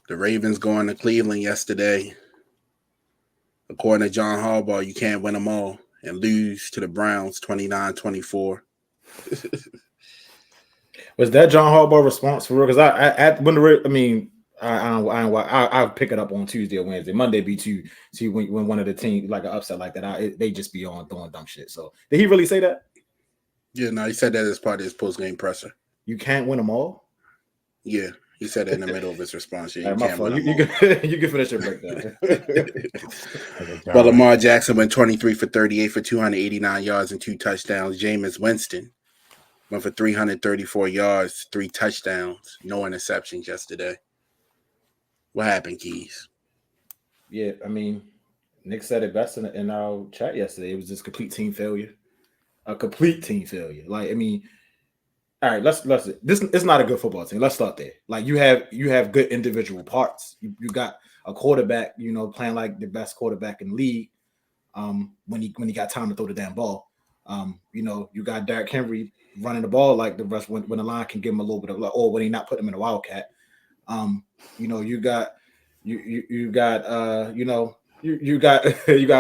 The Ravens going to Cleveland yesterday. According to John Harbaugh, you can't win them all and lose to the Browns 29-24. Was that John Harbaugh response for real? Because I'll pick it up on Tuesday or Wednesday. Monday be too. See when one of the teams like an upset like that, they just be on throwing dumb shit. So did he really say that? Yeah, no, he said that as part of his post-game presser. You can't win them all? Yeah, he said that in the middle of his response. Yeah, you can finish your breakdown. But Lamar Jackson went 23 for 38 for 289 yards and 2 touchdowns. Jameis Winston went for 334 yards, 3 touchdowns, no interceptions yesterday. What happened, Keys? Yeah, I mean, Nick said it best in our chat yesterday. It was just complete team failure. A complete team failure. Like, I mean, all right, let's this is not a good football team. Let's start there. Like, you have good individual parts. You got a quarterback, playing like the best quarterback in the league. When he got time to throw the damn ball. You got Derrick Henry running the ball like the rest when the line can give him a little bit of, or when he not putting him in a wildcat. You got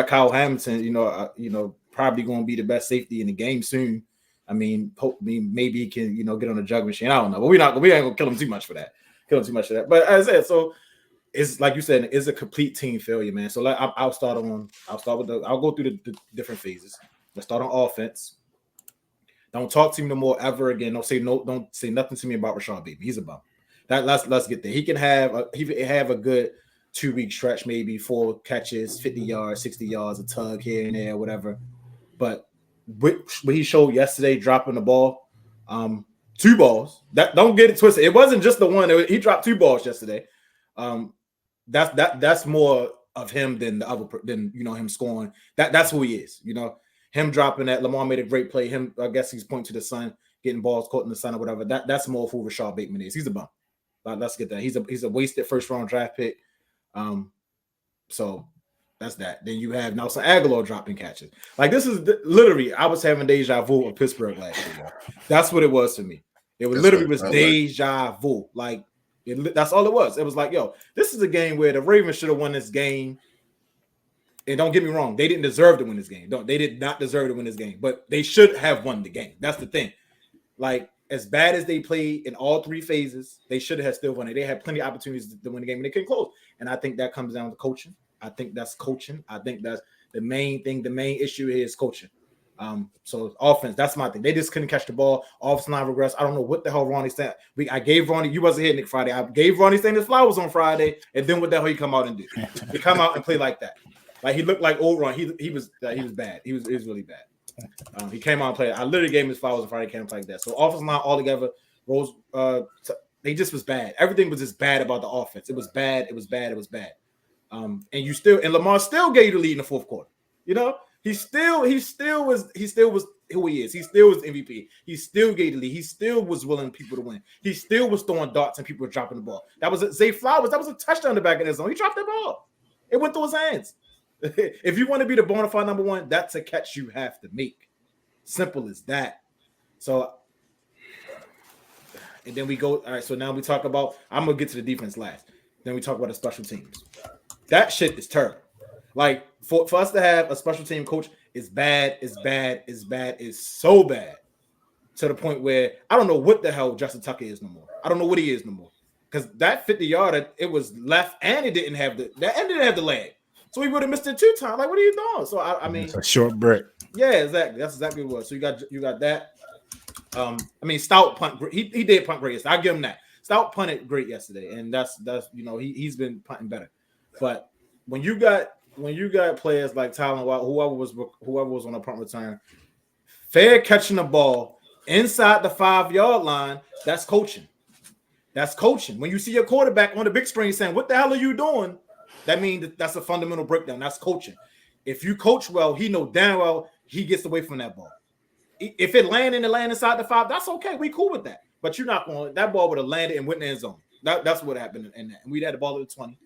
Kyle Hamilton. Probably going to be the best safety in the game soon. I mean, maybe he can get on the jug machine. I don't know, but we ain't gonna kill him too much for that. But as I said, so it's like you said, it's a complete team failure, man. So I'll go through the different phases. Let's start on offense. Don't talk to me no more ever again. Don't say nothing to me about Rashad Bateman. He's a bum. Let's get there. He can have a good 2-week stretch, maybe 4 catches, 50 yards, 60 yards, a tug here and there, whatever. But what he showed yesterday, dropping the ball, 2 balls. That don't get it twisted. It wasn't just the one. He dropped 2 balls yesterday. That's more of him than the other than him scoring. That's who he is. Him dropping that. Lamar made a great play. I guess he's pointing to the sun, getting balls caught in the sun or whatever. That's more of who Rashad Bateman is. He's a bum. Let's get that. He's a wasted first round draft pick. So that's that. Then you have Nelson Aguilar dropping catches. Like, this is literally, I was having deja vu of Pittsburgh last year. That's what it was for me. It was deja vu. Like, that's all it was. It was like, yo, this is a game where the Ravens should have won this game. And don't get me wrong, they didn't deserve to win this game. They did not deserve to win this game, but they should have won the game. That's the thing. Like, as bad as they played in all 3 phases, they should have still won it. They had plenty of opportunities to win the game, and they couldn't close. And I think that comes down to coaching. I think that's coaching. I think that's the main thing. The main issue here is coaching. So offense, that's my thing. They just couldn't catch the ball. Offensive line regress. I don't know what the hell Ronnie said. I gave Ronnie, you wasn't here, Nick, Friday. I gave Ronnie Stanley flowers on Friday, and then what the hell he come out and do? He come out and play like that. Like, he looked like old Ron. He was bad. He was really bad. He came out and played. I literally gave him his flowers on Friday. He came out like that. So offensive line all together, Rose, they just was bad. Everything was just bad about the offense. It was bad. And Lamar still gave you the lead in the 4th quarter. He still was who he is. He still was MVP. He still gave the lead. He still was willing people to win. He still was throwing darts and people were dropping the ball. That was Zay Flowers. That was a touchdown in the back of his zone. He dropped the ball. It went through his hands. If you want to be the bona fide number 1, that's a catch you have to make. Simple as that. So, and then we go. All right. So now we talk about. I'm gonna get to the defense last. Then we talk about the special teams. That shit is terrible. Like, for us to have a special team coach is bad. Is so bad to the point where I don't know what the hell Justin Tucker is no more. I don't know what he is no more, because that 50-yarder, it was left and it didn't have the leg. So he would have missed it 2 times. Like, what are you doing? So I mean, it's a short break. Yeah, exactly. That's exactly what it was. So you got that. Stout punt. He did punt great yesterday. I give him that. Stout punted great yesterday, and that's he's been punting better. But when you got players like Tyler Watt, whoever was on a punt return, fair catching the ball inside the 5-yard line, that's coaching. That's coaching. When you see your quarterback on the big screen saying, "What the hell are you doing?" That means that's a fundamental breakdown. That's coaching. If you coach well, he know damn well he gets away from that ball. If it land inside the 5, that's okay. We cool with that. But you're not going. That ball would have landed and went in the end zone. That's what happened in that. And we had the ball at the 20.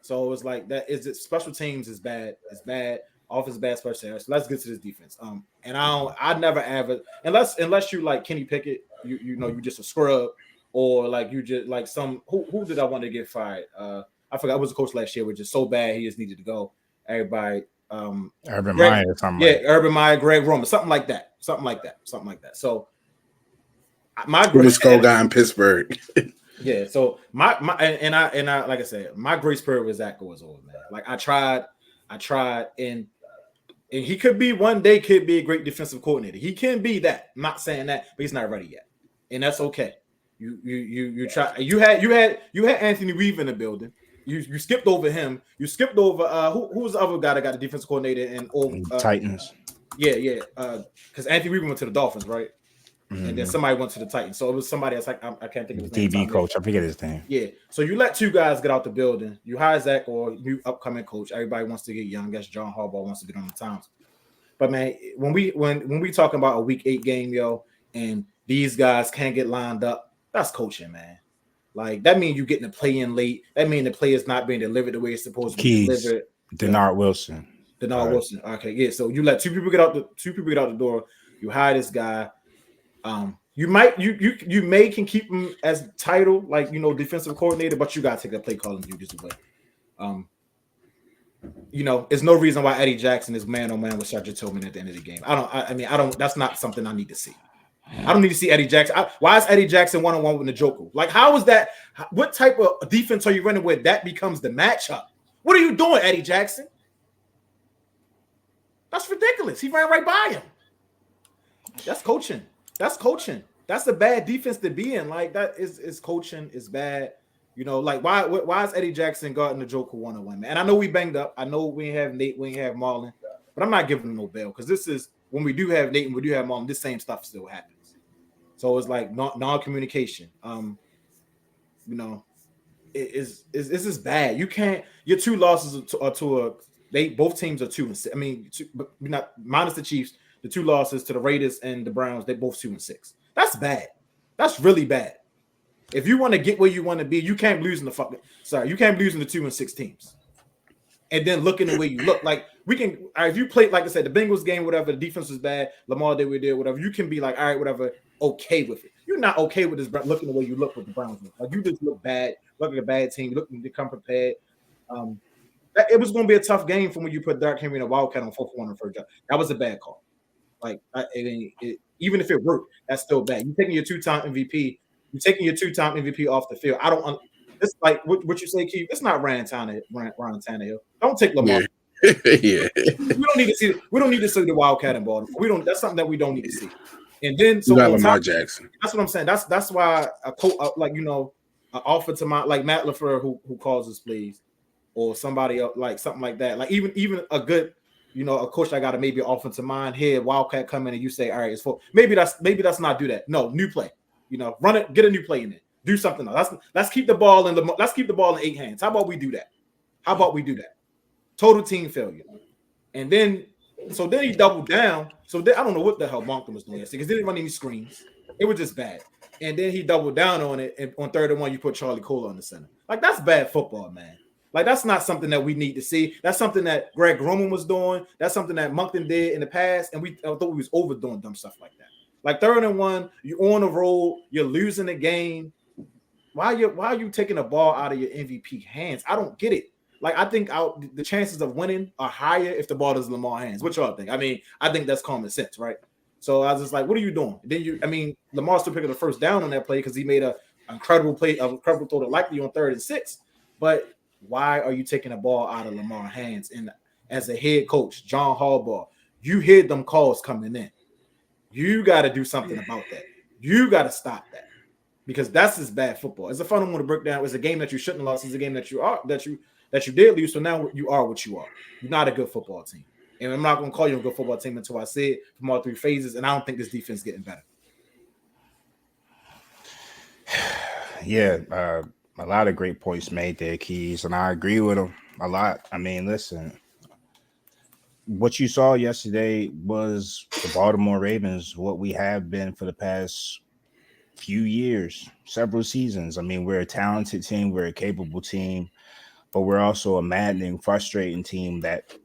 So it was like that. Is it special teams is bad? It's bad. Offense is bad. Special teams. So let's get to this defense. And I never ever unless you like Kenny Pickett. You just a scrub. or like you just like some who did I want to get fired? I forgot. I was a coach last year, which is so bad he just needed to go. Everybody, Urban Meyer or something. Yeah, like Urban Meyer, Greg Roman, something like that. So my who was Skull guy in Pittsburgh. Yeah, so my and I like I said, my grace period with Zach was over, man. Like I tried, and he could be one day could be a great defensive coordinator. He can be that. I'm not saying that, but he's not ready yet, and that's okay. You try. You had Anthony Reeve in the building. You skipped over him. You skipped over who was the other guy that got the defensive coordinator in Titans. Yeah. Because Anthony Reeve went to the Dolphins, right? Mm-hmm. And then somebody went to the Titans. So it was somebody else. I can't think of his name. DB coach. I forget his name. Yeah. So you let two guys get out the building. You hire Zach or new upcoming coach. Everybody wants to get young. I guess John Harbaugh wants to get on the Times. But man, when we talking about a week 8 game, yo, and these guys can't get lined up, that's coaching, man. Like that means you getting the play in late. That means the play is not being delivered the way it's supposed to be delivered. Denard Wilson. Wilson. Okay, yeah. So you let two people get out the door. You hire this guy. You may can keep him as title, like defensive coordinator, but you gotta take that play calling duties away. There's no reason why Eddie Jackson is man on man with Sergeant Tillman at the end of the game. I don't. That's not something I need to see. I don't need to see Eddie Jackson. Why is Eddie Jackson 1-on-1 with Njoku? Like, how is that? What type of defense are you running with? That becomes the matchup. What are you doing, Eddie Jackson? That's ridiculous. He ran right by him. That's coaching. That's a bad defense to be in. Like that is coaching is bad. Like why is Eddie Jackson guarding Njoku 1-on-1, man? And I know we banged up. I know we have Nate, we have Marlon, but I'm not giving him no bail because this is when we do have Nate and we do have Marlon. This same stuff still happens. So it's like non-communication. This is bad. You can't. Your 2 losses are to both teams are 2-6. I mean, but not minus the Chiefs. The 2 losses to the Raiders and the Browns, they both 2-6. That's bad. That's really bad. If you want to get where you want to be, you can't lose in the 2-6 teams. And then looking the way you look, like we can. If you play, like I said, the Bengals game, whatever, the defense was bad. Lamar did what he did, whatever. You can be like, all right, whatever, okay with it. You're not okay with this looking the way you look with the Browns. Like you just look bad, look like a bad team. You look to come prepared. It was going to be a tough game from when you put Derrick Henry in a wildcat on 4th one on first down. That was a bad call. Like even if it worked, that's still bad. You're taking your 2-time MVP. You're taking your 2-time MVP off the field. I don't. It's like what you say, Keith. It's not Ryan Tannehill. Don't take Lamar. Yeah. We don't need to see. We don't need to see the wildcat in Baltimore. We don't. That's something that we don't need to see. And then so Lamar Jackson. That's what I'm saying. That's why an offer to my like Matt LaFleur who calls his plays, or somebody else like something like that. Like even a good. A coach that got maybe offensive mind here, wildcat come in and you say, all right, it's for maybe that's not do that. No, new play. Run it, get a new play in it. Do something else. Let's keep the ball in 8 hands. How about we do that? Total team failure. And then he doubled down. So then, I don't know what the hell Moncton was doing yesterday because they didn't run any screens. It was just bad. And then he doubled down on it. And on 3rd and 1, you put Charlie Kohler on the center. Like that's bad football, man. Like that's not something that we need to see. That's something that Greg Roman was doing. That's something that Moncton did in the past, and I thought we was overdoing dumb stuff like that. Like 3rd and 1, you're on the roll, you're losing the game. Why are you taking the ball out of your MVP hands? I don't get it. Like I think the chances of winning are higher if the ball is in Lamar's hands. What y'all think? I mean, I think that's common sense, right? So I was just like, what are you doing? Then Lamar still picked up the first down on that play because he made an incredible play, an incredible throw to likely on 3rd and 6, but. Why are you taking the ball out of Lamar's hands? And as a head coach, John Harbaugh, you hear them calls coming in. You got to do something about that. You got to stop that because that's just bad football. It's a fun one to break down. It's a game that you shouldn't have lost. It's a game that you did lose. So now you are what you are. You're not a good football team. And I'm not going to call you a good football team until I see it from all 3 phases. And I don't think this defense is getting better. Yeah. A lot of great points made there, Keys, and I agree with them a lot. I mean, listen, what you saw yesterday was the Baltimore Ravens, what we have been for the past few years, several seasons. I mean, we're a talented team, we're a capable team, but we're also a maddening, frustrating team that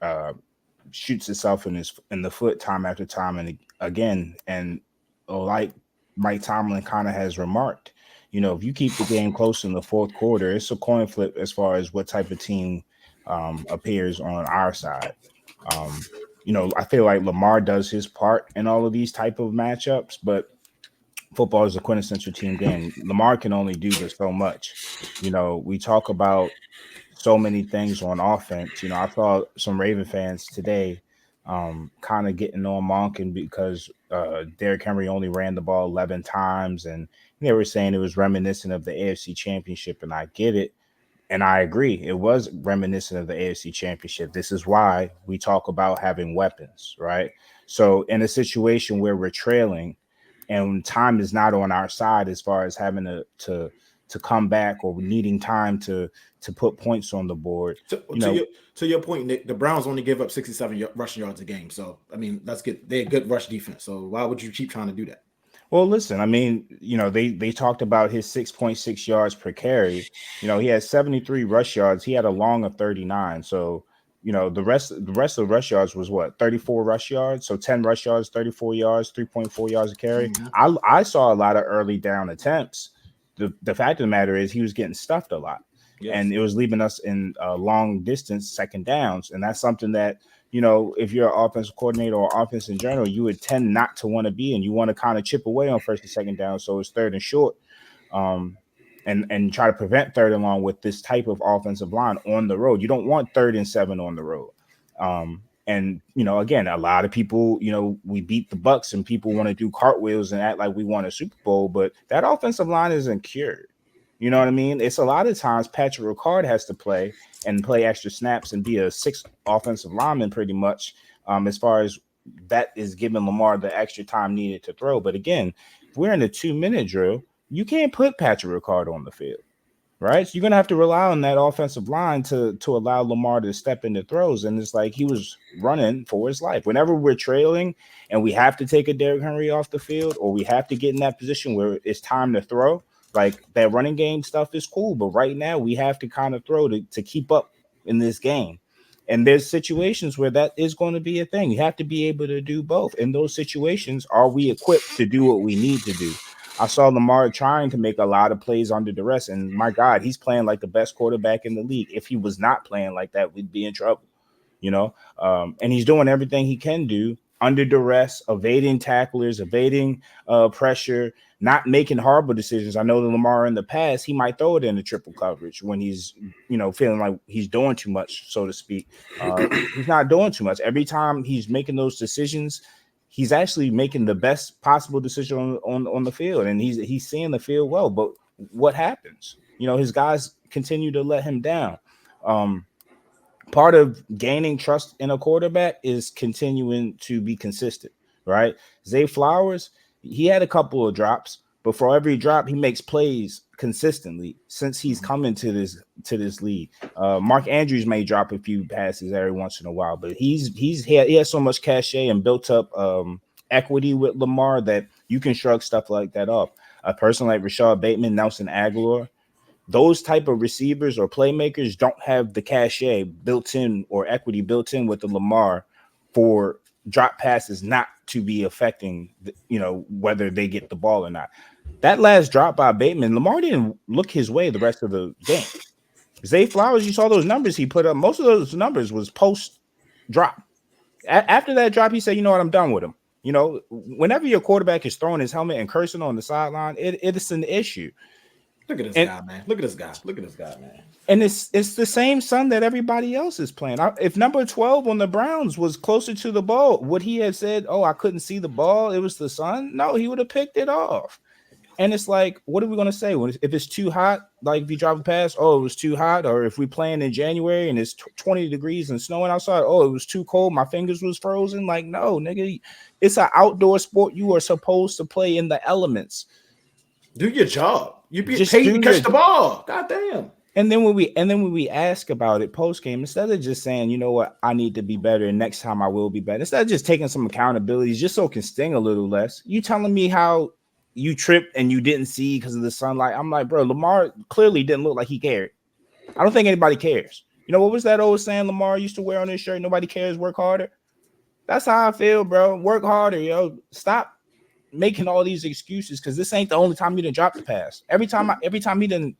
shoots itself in the foot time after time and again. And like Mike Tomlin kind of has remarked, if you keep the game close in the fourth quarter, it's a coin flip as far as what type of team appears on our side. I feel like Lamar does his part in all of these type of matchups, but football is a quintessential team game. Lamar can only do this so much. We talk about so many things on offense. I saw some Raven fans today kind of getting on Monken because Derrick Henry only ran the ball 11 times, and they were saying it was reminiscent of the AFC Championship, and I get it. And I agree. It was reminiscent of the AFC Championship. This is why we talk about having weapons, right? So in a situation where we're trailing and time is not on our side as far as having to come back or needing time to put points on the board. To your point, Nick, the Browns only give up 67 rushing yards a game. So, I mean, that's good. They're a good rush defense. So why would you keep trying to do that? Well, listen, I mean, they talked about his 6.6 yards per carry. He had 73 rush yards. He had a long of 39. So, the rest of the rush yards was what, 34 rush yards. So 10 rush yards, 34 yards, 3.4 yards a carry. Mm-hmm. I saw a lot of early down attempts. The fact of the matter is he was getting stuffed a lot. Yes. And it was leaving us in long distance second downs. And that's something that, if you're an offensive coordinator or offense in general, you would tend not to want to be, and you want to kind of chip away on first and second down. So it's third and short, and try to prevent third and long with this type of offensive line on the road. You don't want 3rd and 7 on the road. And again, a lot of people, we beat the Bucks and people want to do cartwheels and act like we won a Super Bowl, but that offensive line isn't cured. You know what I mean? It's a lot of times Patrick Ricard has to play extra snaps and be a 6th offensive lineman pretty much, as far as that is giving Lamar the extra time needed to throw. But again, if we're in a 2-minute drill, you can't put Patrick Ricard on the field, right? So you're going to have to rely on that offensive line to allow Lamar to step into throws. And it's like he was running for his life. Whenever we're trailing and we have to take a Derrick Henry off the field, or we have to get in that position where it's time to throw, like that running game stuff is cool, but right now we have to kind of throw to keep up in this game. And there's situations where that is going to be a thing. You have to be able to do both. In those situations, are we equipped to do what we need to do? I saw Lamar trying to make a lot of plays under duress, and my God, he's playing like the best quarterback in the league. If he was not playing like that, we'd be in trouble, and he's doing everything he can do under duress, evading tacklers, evading pressure, not making horrible decisions. I know that Lamar in the past, he might throw it in the triple coverage when he's, feeling like he's doing too much, so to speak. He's not doing too much. Every time he's making those decisions, he's actually making the best possible decision on the field, and he's seeing the field well. But what happens? His guys continue to let him down. Part of gaining trust in a quarterback is continuing to be consistent, right? Zay Flowers, he had a couple of drops, but for every drop, he makes plays consistently since he's come into this league. Mark Andrews may drop a few passes every once in a while, but he has so much cachet and built up equity with Lamar that you can shrug stuff like that off. A person like Rashad Bateman, Nelson Aguilar, those type of receivers or playmakers don't have the cachet built in or equity built in with the Lamar for drop passes not to be affecting, whether they get the ball or not. That last drop by Bateman, Lamar didn't look his way the rest of the game. Zay Flowers, you saw those numbers he put up. Most of those numbers was post drop. After that drop, he said, "You know what? I'm done with him." Whenever your quarterback is throwing his helmet and cursing on the sideline, it's an issue. Look at this guy, man. Look at this guy, man. And it's the same son that everybody else is playing. If number 12 on the Browns was closer to the ball, would he have said, "Oh, I couldn't see the ball, it was the sun"? No, he would have picked it off. And it's like, what are we going to say? If it's too hot, like if you drive past, "Oh, it was too hot." Or if we playing in January and it's 20 degrees and snowing outside, "Oh, it was too cold, my fingers was frozen." Like, no, nigga, it's an outdoor sport. You are supposed to play in the elements. Do your job. You be paid to catch the ball. God damn. And then when we ask about it post game, instead of just saying, "You know what, I need to be better, and next time I will be better," instead of just taking some accountability, just so it can sting a little less, you telling me how you tripped and you didn't see because of the sunlight. I'm like, bro, Lamar clearly didn't look like he cared. I don't think anybody cares. What was that old saying Lamar used to wear on his shirt? Nobody cares. Work harder. That's how I feel, bro. Work harder, yo. Stop making all these excuses because this ain't the only time he didn't drop the pass. Every time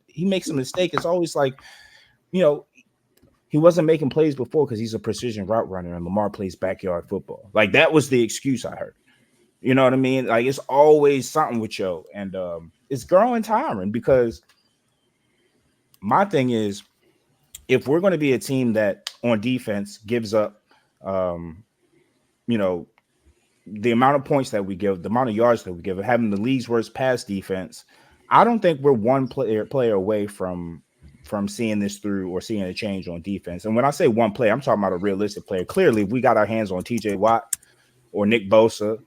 he makes a mistake, it's always like, you know, he wasn't making plays before because he's a precision route runner and Lamar plays backyard football. Like that was the excuse I heard. You know what I mean? Like it's always something with Joe, and it's growing tiring because my thing is, if we're going to be a team that on defense gives up, you know, the amount of points that we give, the amount of yards that we give, having the league's worst pass defense, I don't think we're one player away from seeing this through or seeing a change on defense. And when I say one player, I'm talking about a realistic player. Clearly, if we got our hands on TJ Watt or Nick Bosa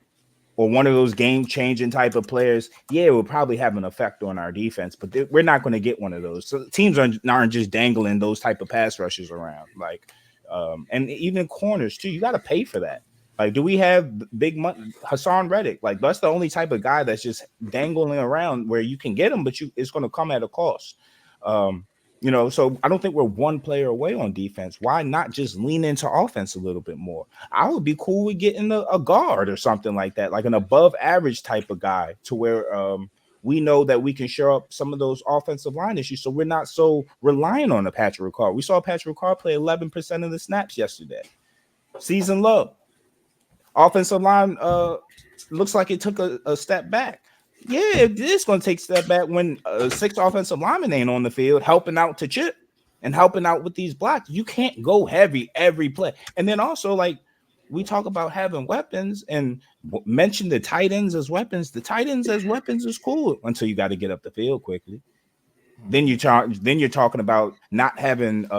or one of those game-changing type of players, yeah, it will probably have an effect on our defense, but we're not going to get one of those. So teams aren't just dangling those type of pass rushes around. Like, and even corners, too. You got to pay for that. Like, do we have big money? Hassan Reddick, like, that's the only type of guy that's just dangling around where you can get him, but it's going to come at a cost. You know, so I don't think we're one player away on defense. Why not just lean into offense a little bit more? I would be cool with getting a guard or something like that, like an above average type of guy to where we know that we can show up some of those offensive line issues. So we're not so reliant on a Patrick Ricard. We saw Patrick Ricard play 11% of the snaps yesterday. Season low. Offensive line looks like it took a step back. Yeah, it is going to take a step back when 6 offensive linemen ain't on the field helping out to chip and helping out with these blocks. You can't go heavy every play. And then also, like, we talk about having weapons and mention the tight ends as weapons. The tight ends as weapons is cool until you got to get up the field quickly. Then you're talking about not having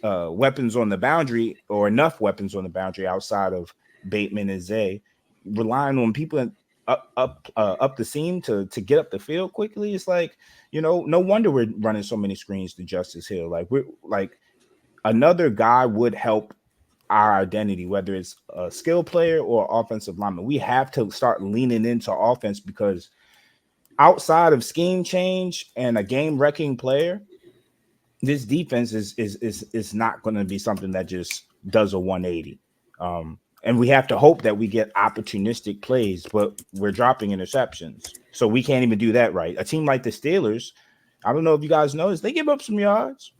weapons on the boundary or enough weapons on the boundary outside of Bateman and Zay, relying on people up the seam to get up the field quickly. It's like, you know, no wonder we're running so many screens to Justice Hill. Like, we're like, another guy would help our identity, whether it's a skill player or offensive lineman. We have to start leaning into offense because outside of scheme change and a game wrecking player, this defense is not going to be something that just does a 180. And we have to hope that we get opportunistic plays, but we're dropping interceptions. So we can't even do that right. A team like the Steelers, I don't know if you guys noticed, they give up some yards.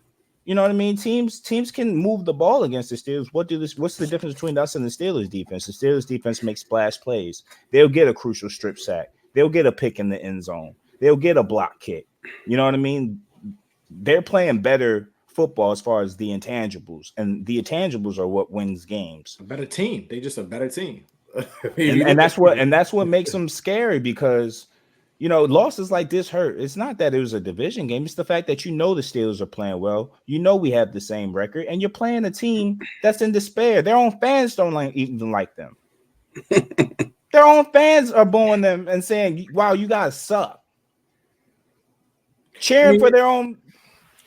You know what I mean? Teams can move the ball against the Steelers. What's the difference between us and the Steelers defense? The Steelers defense makes splash plays. They'll get a crucial strip sack. They'll get a pick in the end zone. They'll get a block kick. You know what I mean? They're playing better football as far as the intangibles, and the intangibles are what wins games. A better team. They just a better team. and that's what makes them scary because, you know, losses like this hurt. It's not that it was a division game. It's the fact that, you know, the Steelers are playing well. You know, we have the same record, and you're playing a team that's in despair. Their own fans don't even like them. Their own fans are booing them and saying, wow, you guys suck. Cheering for their own.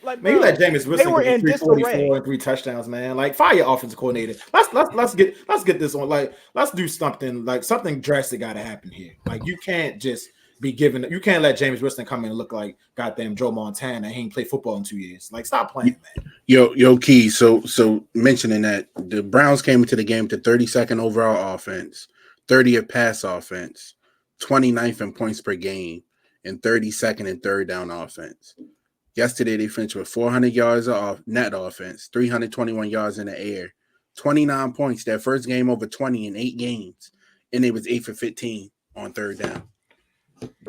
Like, maybe let Jameis Winston go 344 and 3 touchdowns, man. Like, fire your offensive coordinator. Let's get this on. Like, let's do something. Like, something drastic got to happen here. Like, you can't just be giving. You can't let Jameis Winston come in and look like goddamn Joe Montana. He ain't played football in 2 years. Like, stop playing, man. Yo, Key. So mentioning that the Browns came into the game with the 32nd overall offense, 30th pass offense, 29th in points per game, and 32nd in third down offense. Yesterday, they finished with 400 yards of net offense, 321 yards in the air, 29 points. Their first game over 20 in 8 games, and it was 8 for 15 on third down.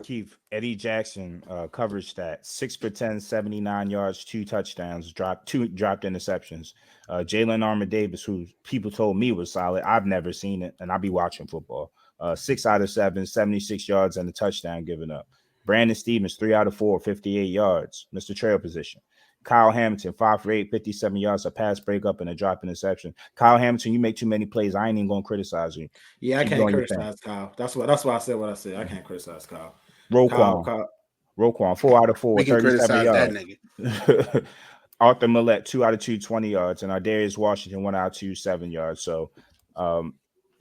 Keith, Eddie Jackson coverage stats: 6 for 10, 79 yards, 2 touchdowns, dropped interceptions. Jalen Armour-Davis, who people told me was solid, I've never seen it, and I'll be watching football. 6 out of 7, 76 yards and a touchdown given up. Brandon Stevens, 3 out of 4, 58 yards, Mr. Trail position. Kyle Hamilton, 5 for 8, 57 yards, a pass breakup and a drop interception. Kyle Hamilton, you make too many plays. I ain't even gonna criticize you. Yeah, I can't criticize Kyle. That's why I said what I said. I can't criticize Kyle. Roquan, 4 out of 4, we can 37 yards. That nigga. Arthur Millette, 2 out of 2, 20 yards, and Ardarius Washington, 1 out of 2, 7 yards. So,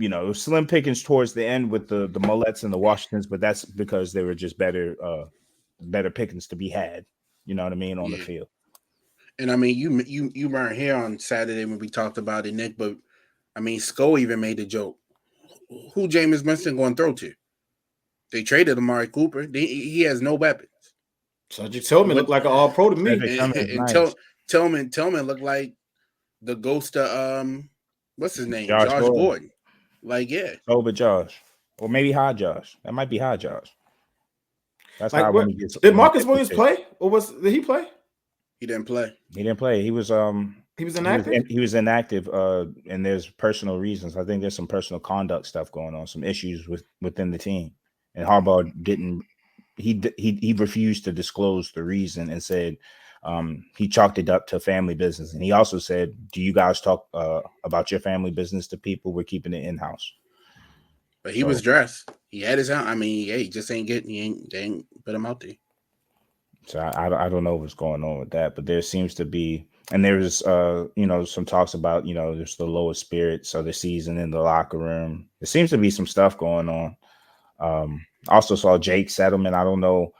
you know, slim pickings towards the end with the Millettes and the Washingtons, but that's because they were just better pickings to be had. You know what I mean, on the field. And I mean, you weren't here on Saturday when we talked about it, Nick. But I mean, Sko even made the joke. Who Jameis Winston going to throw to? They traded Amari Cooper. He has no weapons. Cedric Tillman looked like an all-pro to me. And Tillman looked like the ghost of what's his name? Josh Gordon. Like, yeah. Over Josh. Or maybe high Josh. That might be high Josh. That's like, how I want to get. Did Marcus Williams play? Or did he play? He didn't play. He didn't play. He was inactive. He was inactive. And there's personal reasons. I think there's some personal conduct stuff going on, some issues within the team. And Harbaugh didn't. He refused to disclose the reason and said he chalked it up to family business. And he also said, "Do you guys talk about your family business to people? We're keeping it in house." But he was dressed. He had his own. I mean, he just ain't getting. They ain't put him out there. So I don't know what's going on with that, but there seems to be, and there's some talks about there's the lowest spirits of the season in the locker room. There seems to be some stuff going on. Also saw Jake Settlement. I don't know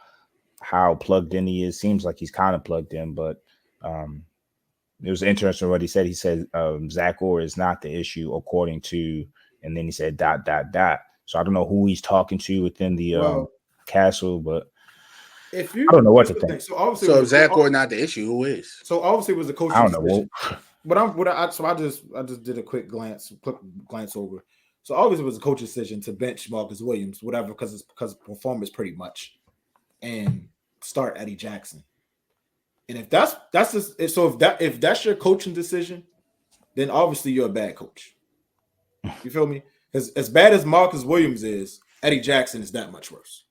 how plugged in he is. Seems like he's kind of plugged in, but it was interesting what he said. He said Zach Orr is not the issue according to, and then he said ... So I don't know who he's talking to within the castle, but I don't know what to think. So if Zach Orr not the issue, who is? So obviously it was the coaching. I don't know. I just did a quick glance over. So obviously it was a coach's decision to bench Marcus Williams, whatever, because performance pretty much, and start Eddie Jackson. And if that's your coaching decision, then obviously you're a bad coach. You feel me? Because as bad as Marcus Williams is, Eddie Jackson is that much worse.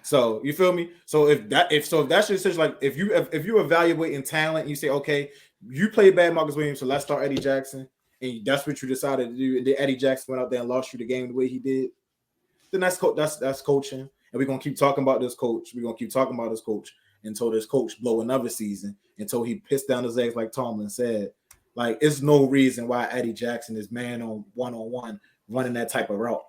So you feel me? So if that's your decision, like if you evaluating talent, and you say, okay, you play bad Marcus Williams, so let's start Eddie Jackson, and that's what you decided to do, and then Eddie Jackson went out there and lost you the game the way he did, then that's coaching, and we're gonna keep talking about this coach. We're gonna keep talking about this coach until this coach blow another season, until he pissed down his eggs, like Tomlin said. Like, it's no reason why Eddie Jackson is man on one running that type of route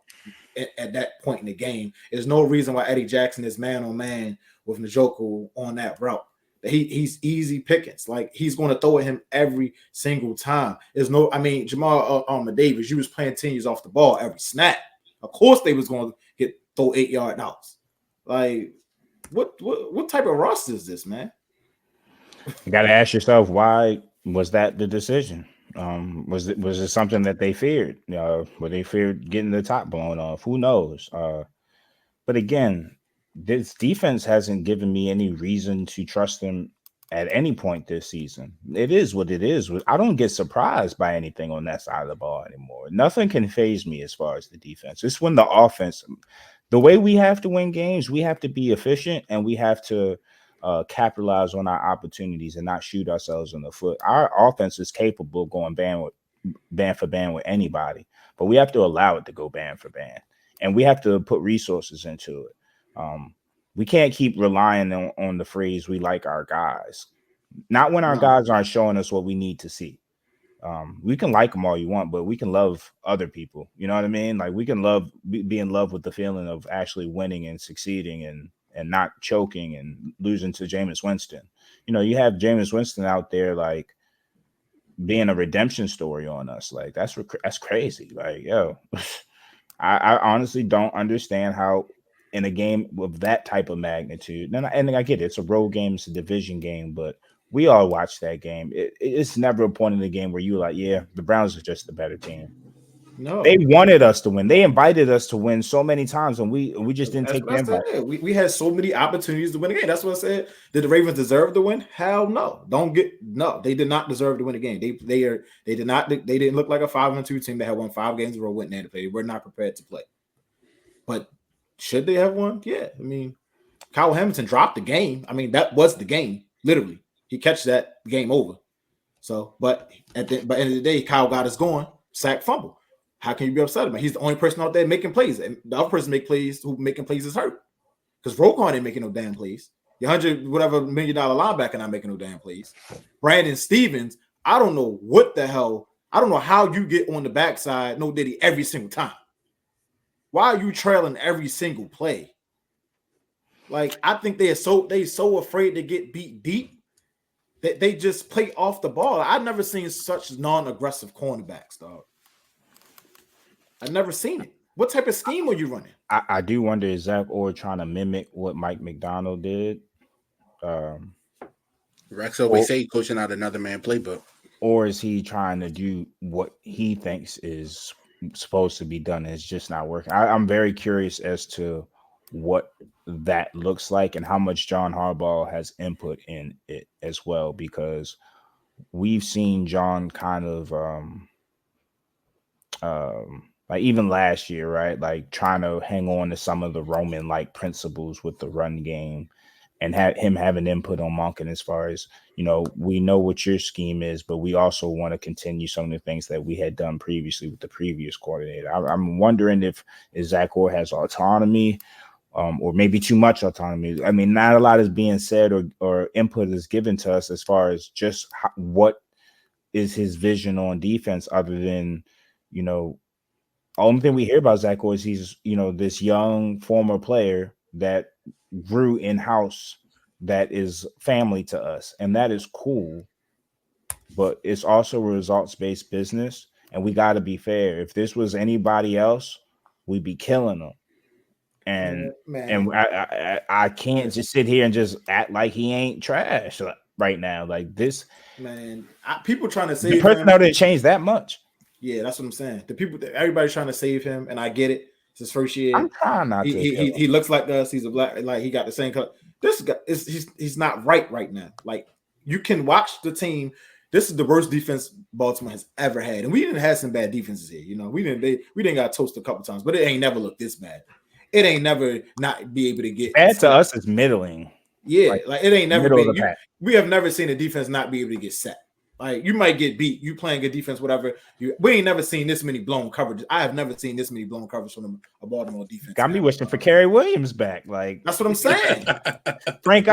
at that point in the game. There's no reason why Eddie Jackson is man on man with Njoku on that route. He's easy pickings. Like, he's going to throw at him every single time. Jamal Davis, you was playing 10 years off the ball every snap. Of course they was going to throw 8-yard outs. Like, what type of roster is this, man? You got to ask yourself, why was that the decision? Was it something that they feared? Were they feared getting the top blown off? Who knows? But again, this defense hasn't given me any reason to trust them at any point this season. It is what it is. I don't get surprised by anything on that side of the ball anymore. Nothing can faze me as far as the defense. It's when the offense, the way we have to win games, we have to be efficient and we have to capitalize on our opportunities and not shoot ourselves in the foot. Our offense is capable of going band for band with anybody, but we have to allow it to go band for band, and we have to put resources into it. We can't keep relying on the phrase "we like our guys," not when our guys aren't showing us what we need to see. We can like them all you want, but we can love other people. You know what I mean? Like, we can be in love with the feeling of actually winning and succeeding and not choking and losing to Jameis Winston. You have Jameis Winston out there, like, being a redemption story on us. Like, that's crazy. Like, yo, I honestly don't understand how in a game of that type of magnitude, and I get it, it's a road game, it's a division game, but we all watch that game. It's never a point in the game where you're like, yeah, the Browns are just the better team. No, they wanted us to win. They invited us to win so many times, and we just didn't take them back. We had so many opportunities to win the game. That's what I said. Did the Ravens deserve to win? Hell no. They did not deserve to win the game. They didn't look like a 5-2 team that had won 5 games in a row, went there to play. They were not prepared to play. But should they have won? Yeah. I mean, Kyle Hamilton dropped the game. I mean, that was the game, literally. He catch that, game over. So, but at the end of the day, Kyle got us going, sack, fumble. How can you be upset about it? He's the only person out there making plays. And the other person making plays is hurt. Because Roquan ain't making no damn plays. Your $100 million linebacker not making no damn plays. Brandon Stevens, I don't know what the hell. I don't know how you get on the backside, no Diddy, every single time. Why are you trailing every single play? Like, I think they so afraid to get beat deep that they just play off the ball. I've never seen such non-aggressive cornerbacks, dog. I've never seen it. What type of scheme are you running? I do wonder, is Zach Orr trying to mimic what Mike McDonald did? Rex always say coaching out another man playbook. Or is he trying to do what he thinks is supposed to be done and it's just not working? I'm very curious as to what that looks like and how much John Harbaugh has input in it as well, because we've seen John kind of like even last year, right? Like trying to hang on to some of the Roman like principles with the run game and him having input on Monken as far as, we know what your scheme is, but we also want to continue some of the things that we had done previously with the previous coordinator. I'm wondering if Zach Orr has autonomy, or maybe too much autonomy. I mean, not a lot is being said or input is given to us as far as just what is his vision on defense, other than, only thing we hear about Zach Orr is he's, this young former player that grew in-house that is family to us. And that is cool. But it's also a results-based business. And we got to be fair. If this was anybody else, we'd be killing them. And I can't just sit here and just act like he ain't trash right now. Like this. Man, people trying to save the personnel didn't change that much. Yeah, that's what I'm saying. Everybody's trying to save him, and I get it. It's his first year. I'm trying not to. He looks like us. He's a black, like he got the same color. This guy he's not right now. Like you can watch the team. This is the worst defense Baltimore has ever had, and we didn't have some bad defenses here. We didn't got toasted a couple times, but it ain't never looked this bad. It ain't never not be able to get bad to us is middling. Yeah, like it ain't never been. We have never seen a defense not be able to get set. Like you might get beat, you playing good defense, whatever. We ain't never seen this many blown coverages. I have never seen this many blown coverages from a Baltimore defense. Got me wishing for Kerry Williams back. Like that's what I'm saying. Frank,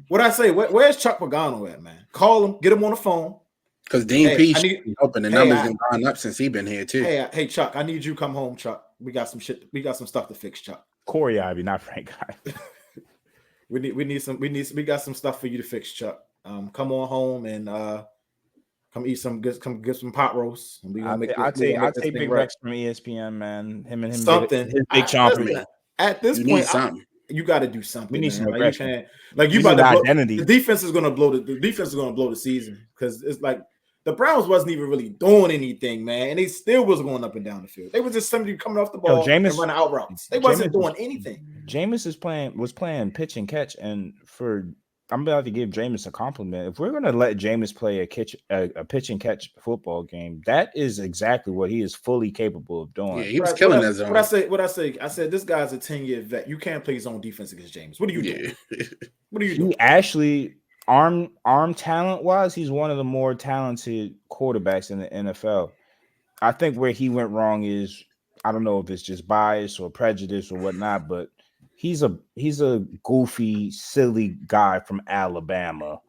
what I say? Where's Chuck Pagano at, man? Call him, get him on the phone. Because Dean P should be helping. The numbers been gone up since he been here too. Hey, Chuck, I need you to come home, Chuck. We got some shit. We got some stuff to fix, Chuck. Corey Ivy, not Frank Ivy. We got some stuff for you to fix, Chuck. Come on home and come eat come get some pot roasts. And we gonna make. I'll take Big Rex from ESPN, man. Him something. His big chomp. At this point, you got to do something. We need some aggression. You about to identity. The defense is gonna blow the defense is gonna blow the season because it's like the Browns wasn't even really doing anything, man, and they still was going up and down the field. They was just somebody coming off the ball and running out routes. They wasn't doing anything. Jameis was playing pitch and catch, and I'm about to give Jameis a compliment. If we're going to let Jameis play a pitch and catch football game, that is exactly what he is fully capable of doing. Yeah, he was killing that zone. What I say? I said this guy's a 10-year vet. You can't play his own defense against Jameis. What are you doing? What are you doing? He actually arm talent wise, he's one of the more talented quarterbacks in the NFL. I think where he went wrong is, I don't know if it's just bias or prejudice or whatnot, but he's a goofy, silly guy from Alabama.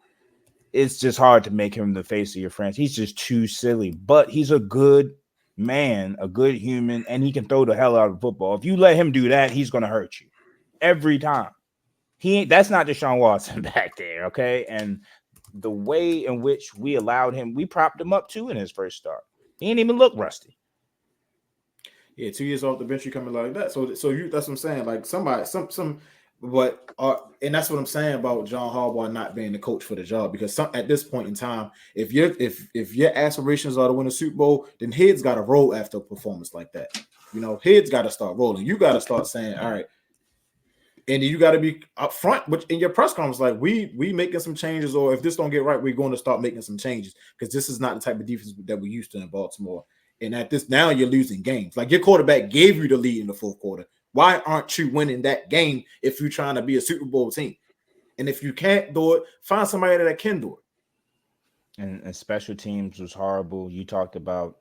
It's just hard to make him the face of your franchise. He's just too silly, but he's a good man, a good human, and he can throw the hell out of football. If you let him do that, he's going to hurt you every time. That's not Deshaun Watson back there, okay? And the way in which we allowed him, we propped him up too in his first start. He didn't even look rusty. Yeah, 2 years off the bench, you coming like that. So that's what I'm saying. Like and that's what I'm saying about John Harbaugh not being the coach for the job. Because at this point in time, if your aspirations are to win a Super Bowl, then heads got to roll after a performance like that. Heads got to start rolling. You got to start saying, all right. And you got to be upfront, which in your press conference, like we making some changes, or if this don't get right, we're going to start making some changes because this is not the type of defense that we're used to in Baltimore. And at this now, you're losing games. Like your quarterback gave you the lead in the fourth quarter. Why aren't you winning that game if you're trying to be a Super Bowl team? And if you can't do it, find somebody that can do it. And special teams was horrible. You talked about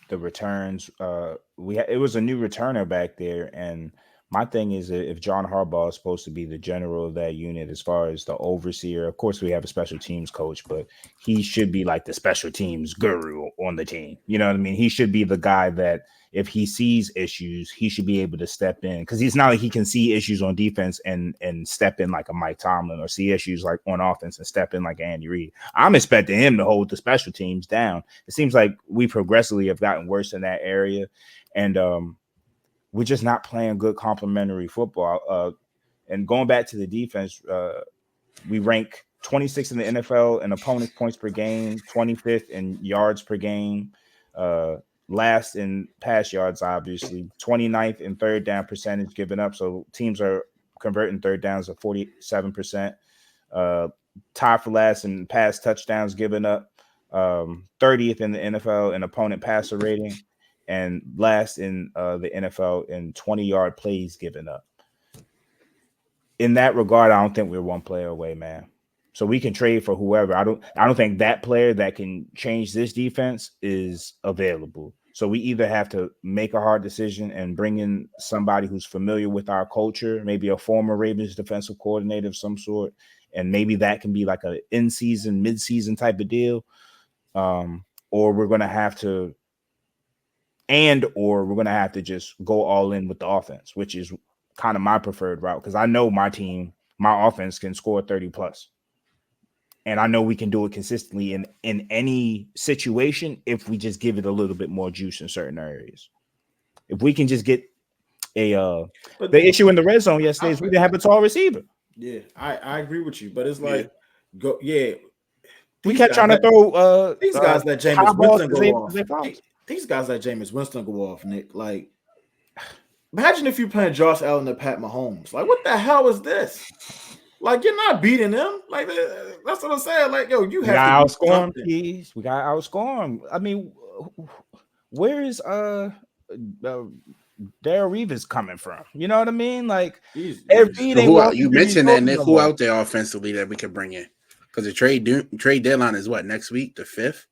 the returns. It was a new returner back there, and my thing is that if John Harbaugh is supposed to be the general of that unit as far as the overseer, of course we have a special teams coach, but he should be like the special teams guru on the team. You know what I mean? He should be the guy that if he sees issues, he should be able to step in, because he's not like he can see issues on defense and step in like a Mike Tomlin, or see issues like on offense and step in like Andy Reid. I'm expecting him to hold the special teams down. It seems like we progressively have gotten worse in that area. And we're just not playing good complementary football. And going back to the defense, we rank 26th in the NFL in opponent points per game, 25th in yards per game, last in pass yards, obviously, 29th in third down percentage given up. So teams are converting third downs at 47%. Tied for last in pass touchdowns given up, 30th in the NFL in opponent passer rating, and last in the NFL in 20-yard plays given up. In that regard, I don't think we're one player away, man. So we can trade for whoever. I don't think that player that can change this defense is available. So we either have to make a hard decision and bring in somebody who's familiar with our culture, maybe a former Ravens defensive coordinator of some sort, and maybe that can be like an in-season, mid-season type of deal. Or we're going to have to just go all in with the offense, which is kind of my preferred route, because I know my offense can score 30 plus. And I know we can do it consistently in any situation if we just give it a little bit more juice in certain areas. If we can just get the issue in the red zone yesterday is we didn't have a tall receiver. Yeah, I agree with you, but it's like we kept trying to throw these guys that Jameis Winston go off. These guys that Jameis Winston go off, Nick. Like, imagine if you playing Josh Allen and Pat Mahomes. Like, what the hell is this? Like, you're not beating them. Like, that's what I'm saying. Like, yo, you have to outscore them, please. We got to outscore them. I mean, where is Darrell Reeves coming from? You know what I mean? Like, you mentioned that, Nick. Who out there offensively that we could bring in? Because the trade deadline is what, next week, the 5th?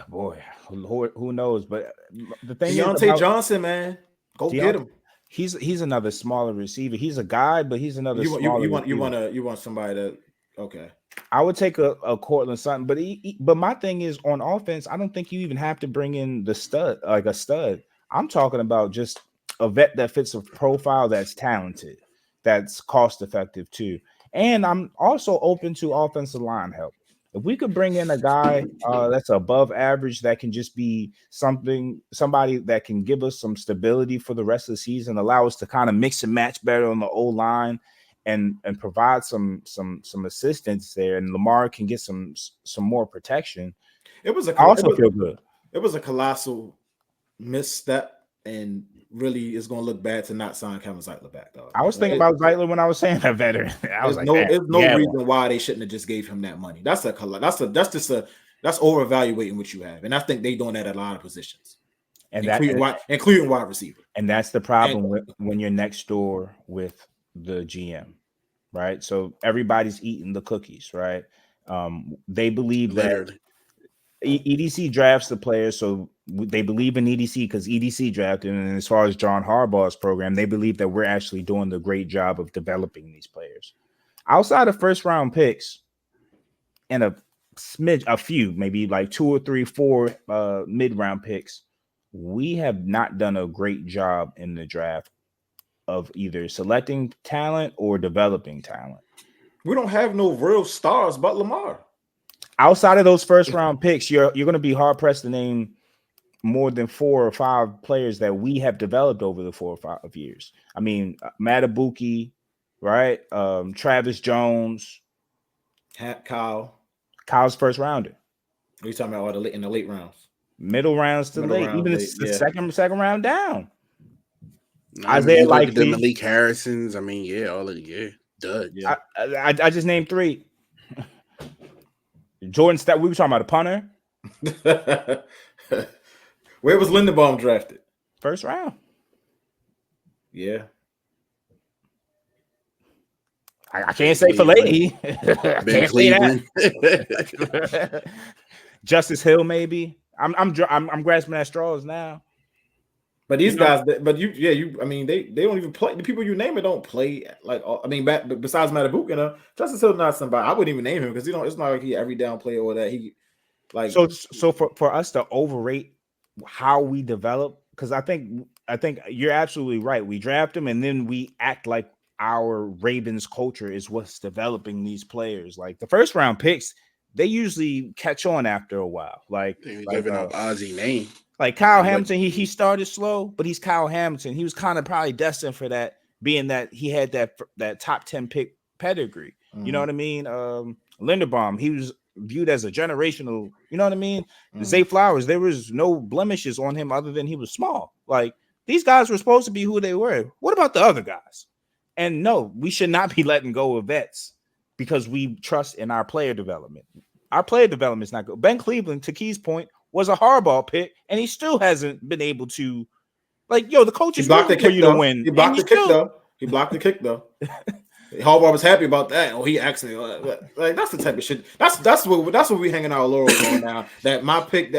Boy, who knows? But the thing Deontay Johnson, man, go get him. He's another smaller receiver. He's a guy, but he's another. You want somebody that okay. I would take a Cortland Sutton, but my thing is on offense. I don't think you even have to bring in the stud, like a stud. I'm talking about just a vet that fits a profile that's talented, that's cost effective too. And I'm also open to offensive line help. If we could bring in a guy that's above average, that can just be somebody that can give us some stability for the rest of the season, allow us to kind of mix and match better on the O-line and provide some assistance there, and Lamar can get some more protection. I feel good. It was a colossal misstep, and really it's going to look bad to not sign Kevin Zeitler back, though. I was thinking about Zeitler when I was saying that veteran. There's no reason why they shouldn't have just gave him that money. That's over-evaluating what you have, and I think they're doing that at a lot of positions, and including wide receiver. And that's the problem when you're next door with the GM, right? So everybody's eating the cookies, right? They believe that EDC drafts the players, so they believe in EDC because EDC drafted. And as far as John Harbaugh's program, they believe that we're actually doing the great job of developing these players. Outside of first round picks and a few, maybe like 2 or 3, 4 mid round picks, we have not done a great job in the draft of either selecting talent or developing talent. We don't have no real stars but Lamar. Outside of those first round picks, you're going to be hard pressed to name more than 4 or 5 players that we have developed over the 4 or 5 years. I mean, Matabuki, right? Travis Jones, Kyle's first rounder. Are you talking about in the late rounds? Middle rounds to late, even the second round down. Isaiah Likely, the Malik Harrisons. I mean, all of dud. Yeah. I just named 3. Jordan Stout. We were talking about a punter. Where was Lindenbaum drafted? First round. Yeah. I can't say Filet. Ben Cleveland. Justice Hill, maybe. I'm grasping at straws now. But these guys, I mean, they don't even play. The people you name it don't play. Like, I mean, besides Matabuki, Justice Hill not somebody I wouldn't even name him because it's not like he every down player or that he like. So for us to overrate how we develop, because I think you're absolutely right. We draft them and then we act like our Ravens culture is what's developing these players. Like the first round picks, they usually catch on after a while. Like living off Ozzie name. Like Kyle Hamilton, he started slow, but he's Kyle Hamilton. He was kind of probably destined for that, being that he had that top 10 pick pedigree. You know what I mean? Linderbaum, he was viewed as a generational, you know what I mean? Zay Flowers, there was no blemishes on him other than he was small. Like, these guys were supposed to be who they were. What about the other guys? And no, we should not be letting go of vets because we trust in our player development. Our player development is not good. Ben Cleveland, to Key's point, was a Harbaugh pick, and he still hasn't been able to, the coach is blocked the kick to win. He blocked the kick though. He blocked the kick though. Harbaugh was happy about that. Oh, he actually that's the type of shit. That's what we hanging our laurels on now. That my pick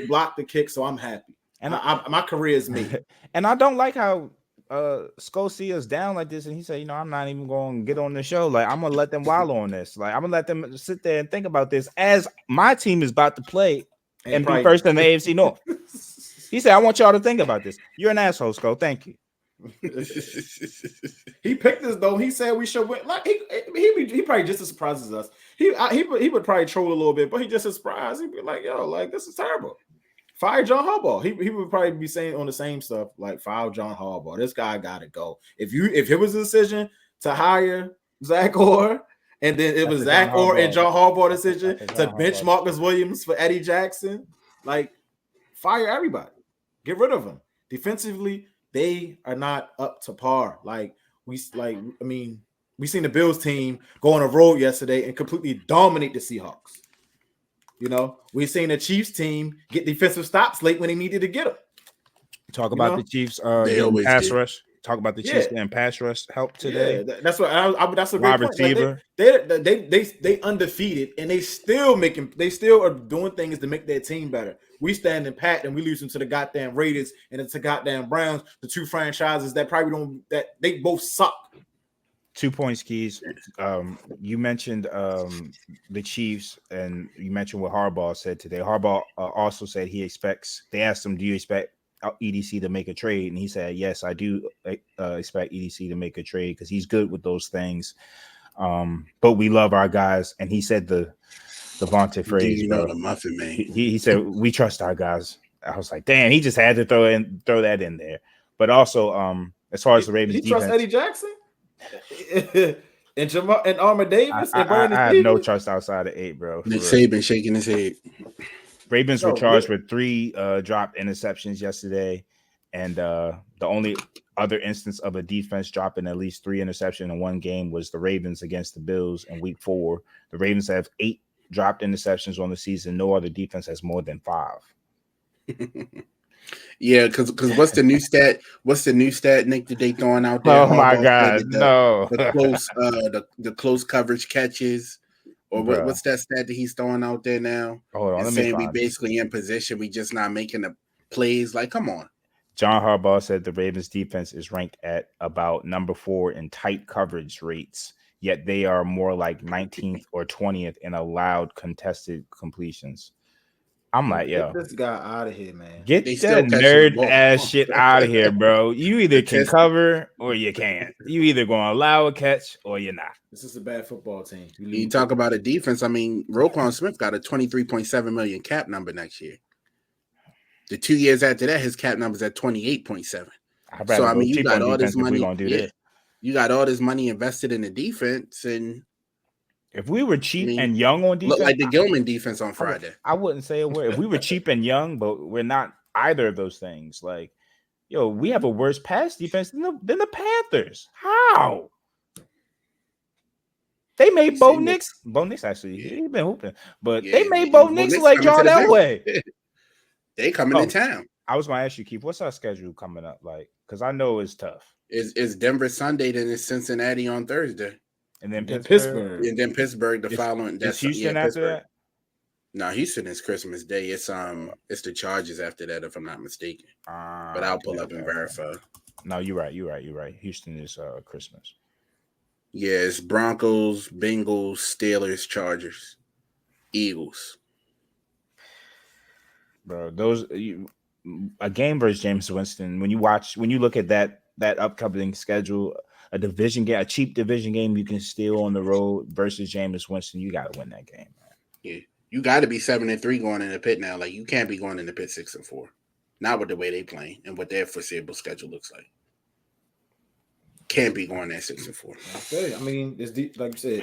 blocked the kick, so I'm happy. And my career is made. And I don't like how Scocia's down like this, and he said, I'm not even going to get on the show. Like, I'm gonna let them wallow on this. Like, I'm gonna let them sit there and think about this as my team is about to play and be first in the AFC North. He said, I want y'all to think about this. You're an asshole, Sco. Thank you. He picked us though. He said we should win. Like he probably just as surprised as us. He would probably troll a little bit, but he just as surprised. He'd be like, "Yo, like this is terrible. Fire John Harbaugh." He would probably be saying on the same stuff like, "Fire John Harbaugh. This guy got to go." If it was a decision to hire Zach Orr, and then it was Zach Orr and John Harbaugh decision to bench Marcus Williams for Eddie Jackson, like fire everybody, get rid of them. Defensively, they are not up to par. We seen the Bills team go on a road yesterday and completely dominate the Seahawks. We seen the Chiefs team get defensive stops late when they needed to get them. Talk about the Chiefs pass rush. Talk about the Chiefs getting pass rush help today. Yeah, that's what that's a great wide point. receiver. They undefeated and they still are doing things to make their team better. We standing pat and we losing to the goddamn Raiders and it's the goddamn Browns, the two franchises that they both suck. 2 points, Keys. You mentioned the Chiefs, and you mentioned what Harbaugh said today. Harbaugh also said they asked him, do you expect EDC to make a trade? And he said, yes, I do expect EDC to make a trade because he's good with those things. But we love our guys. And he said the vaunted phrase, the muffin man. He said, we trust our guys. I was like, damn, he just had to throw that in there. But also, as far as the Ravens, he trust Eddie Jackson? and Jamal and Armour Davis and Brandon I have no trust outside of 8, bro. Nick Saban shaking his head. Ravens were charged with 3 dropped interceptions yesterday, and the only other instance of a defense dropping at least 3 interceptions in one game was the Ravens against the Bills in Week 4. The Ravens have 8 dropped interceptions on the season. No other defense has more than 5. Yeah, because what's the new stat? What's the new stat, Nick, that they throwing out there? Oh my God, no. The close coverage catches, or what's that stat that he's throwing out there now? Hold on, saying we basically in position, we just not making the plays. Like, come on. John Harbaugh said the Ravens defense is ranked at about number 4 in tight coverage rates, yet they are more like 19th or 20th in allowed contested completions. I'm like, get this guy out of here, man. Get that nerd ass shit out of here, bro. You either can cover or you can't. You either gonna allow a catch or you're not. This is a bad football team. You talk about a defense. I mean, Roquan Smith got a $23.7 million cap number next year. The 2 years after that, his cap number's at 28.7. So I mean, you got all this money. You got all this money invested in the defense, and if we were cheap and young on defense, look like the Gilman defense on Friday. I wouldn't say a word. If we were cheap and young, but we're not either of those things. Like, we have a worse pass defense than the Panthers. How? They made Bo Nix. Bo Nix actually, he's been hooping, but they made Bo Nix like John Elway. They coming in town. I was gonna ask you, Keith, what's our schedule coming up like? Because I know it's tough. It's Denver Sunday, then it's Cincinnati on Thursday. And then Pittsburgh. And then Pittsburgh the following. That's Houston after that? No, Houston is Christmas Day. It's the Chargers after that, if I'm not mistaken. But I'll pull up and verify. No, you're right. Houston is Christmas. Yeah, it's Broncos, Bengals, Steelers, Chargers, Eagles. Bro, a game versus Jameis Winston. When you look at that upcoming schedule, a cheap division game you can steal on the road versus Jameis Winston, you got to win that game, man. Yeah, you got to be 7-3 going in the pit now. Like, you can't be going in the pit 6-4. Not with the way they playing and what their foreseeable schedule looks like. Can't be going at 6-4. I mean, it's like you said,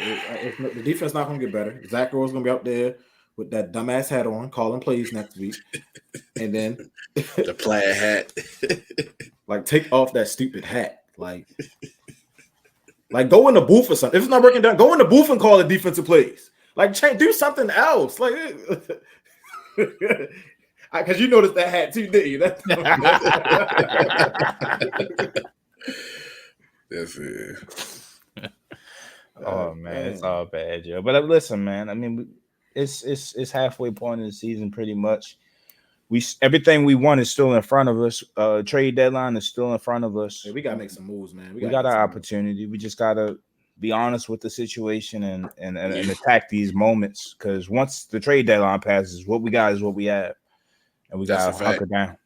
the defense not going to get better. Zach Orr's going to be out there with that dumbass hat on, calling plays next week, and then the plaid hat. Like, take off that stupid hat. Like go in the booth or something. If it's not working down, go in the booth and call the defensive plays. Like, do something else. Like, because you noticed that hat too, didn't you? That's it. Oh man, it's all bad, Joe. But listen, man. I mean, it's halfway point of the season, pretty much. Everything we want is still in front of us. Trade deadline is still in front of us. Yeah, we gotta make some moves, man. We got our opportunity. We just gotta be honest with the situation and attack these moments. Because once the trade deadline passes, what we got is what we have, and we gotta hunker down.